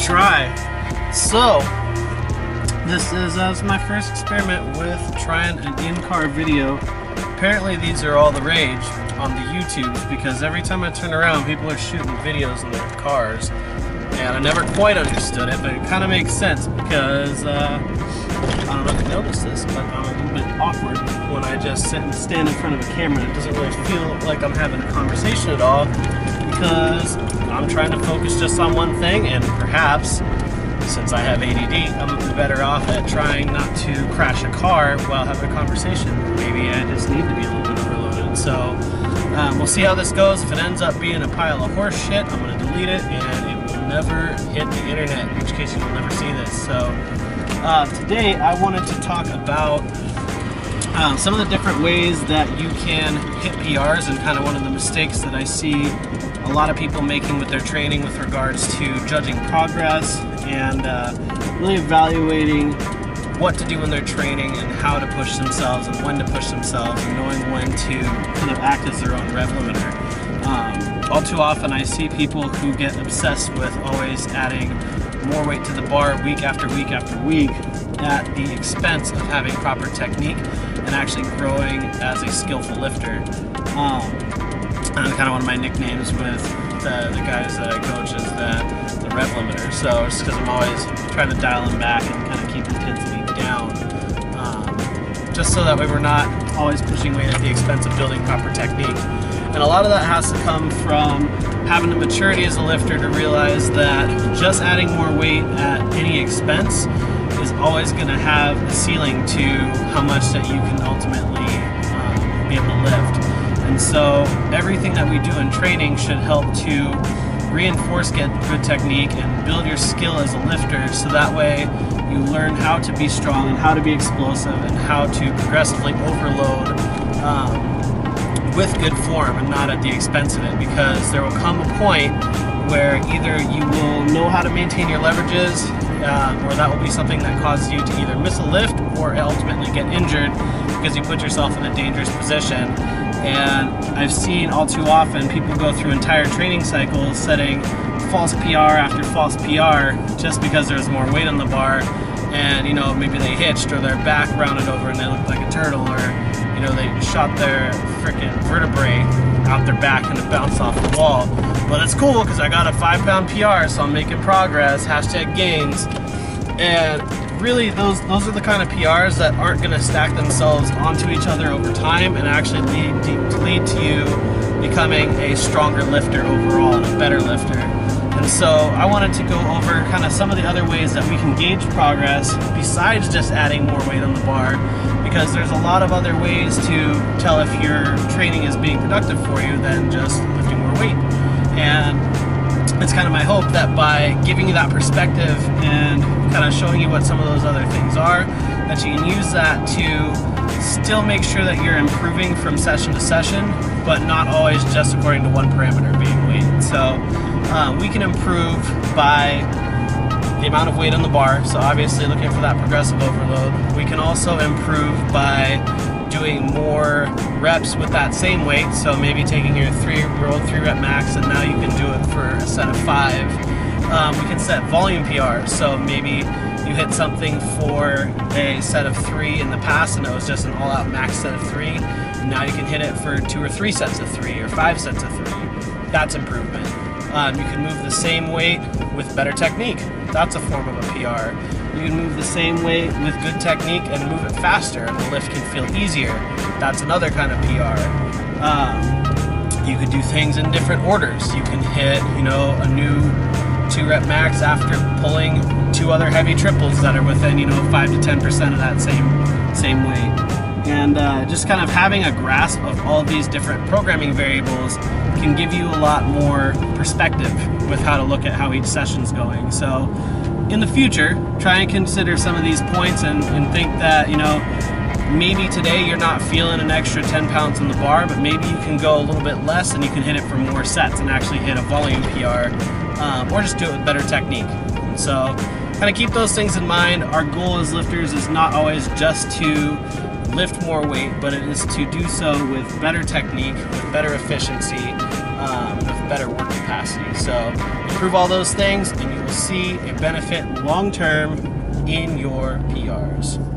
try. So, this is my first experiment with trying an in-car video. Apparently these are all the rage on the YouTubes because every time I turn around, people are shooting videos in their cars. And I never quite understood it, but it kind of makes sense because, I don't know if you noticed this, but I'm a little bit awkward when I just sit and stand in front of a camera. It doesn't really feel like I'm having a conversation at all because I'm trying to focus just on one thing, and perhaps, since I have ADD, I'm gonna be better off at trying not to crash a car while having a conversation. Maybe I just need to be a little bit overloaded. So we'll see how this goes. If it ends up being a pile of horse shit, I'm gonna delete it and it will never hit the internet, in which case you will never see this. So today I wanted to talk about some of the different ways that you can hit PRs, and kind of one of the mistakes that I see a lot of people making with their training with regards to judging progress and really evaluating what to do in their training and how to push themselves and when to push themselves, and knowing when to kind of act as their own rev limiter. All too often I see people who get obsessed with always adding more weight to the bar week after week after week at the expense of having proper technique and actually growing as a skillful lifter. And kind of one of my nicknames with the guys that I coach is the rev limiter. So it's because I'm always trying to dial them back and kind of keep intensity down, just so that way we're not always pushing weight at the expense of building proper technique. And a lot of that has to come from having the maturity as a lifter to realize that just adding more weight at any expense is always going to have a ceiling to how much that you can ultimately be able to lift. And so everything that we do in training should help to reinforce good technique and build your skill as a lifter, so that way you learn how to be strong and how to be explosive and how to progressively overload with good form and not at the expense of it, because there will come a point where either you will know how to maintain your leverages, or that will be something that causes you to either miss a lift or ultimately get injured because you put yourself in a dangerous position. And I've seen all too often people go through entire training cycles setting false PR after false PR just because there's more weight on the bar, and you know, maybe they hitched or their back rounded over and they looked like a turtle, or you know, they shot their freaking vertebrae out their back and it bounced off the wall. But it's cool because I got a 5-pound PR, so I'm making progress, hashtag gains. And really those are the kind of PRs that aren't going to stack themselves onto each other over time and actually lead to you becoming a stronger lifter overall and a better lifter. And so I wanted to go over kind of some of the other ways that we can gauge progress besides just adding more weight on the bar, because there's a lot of other ways to tell if your training is being productive for you than just lifting more weight. And it's kind of my hope that by giving you that perspective and kind of showing you what some of those other things are, that you can use that to still make sure that you're improving from session to session, but not always just according to one parameter being weight. So we can improve by the amount of weight on the bar, so obviously looking for that progressive overload. We can also improve by doing more reps with that same weight, so maybe taking your old 3-rep max and now you can do it for a set of 5. We can set volume PRs, so maybe you hit something for a set of 3 in the past and it was just an all-out max set of 3, and now you can hit it for 2 or 3 sets of 3 or 5 sets of 3. That's improvement. You can move the same weight with better technique. That's a form of a PR. You can move the same weight with good technique and move it faster, and the lift can feel easier. That's another kind of PR. You could do things in different orders. You can hit, you know, a new 2-rep max after pulling 2 other heavy triples that are within, you know, 5 to 10% of that same weight. And just kind of having a grasp of all of these different programming variables can give you a lot more perspective with how to look at how each session's going. So in the future, try and consider some of these points and think that, you know, maybe today you're not feeling an extra 10 pounds on the bar, but maybe you can go a little bit less and you can hit it for more sets and actually hit a volume PR, or just do it with better technique. So kind of keep those things in mind. Our goal as lifters is not always just to lift more weight, but it is to do so with better technique, with better efficiency, with better work capacity. So improve all those things and you will see a benefit long term in your PRs.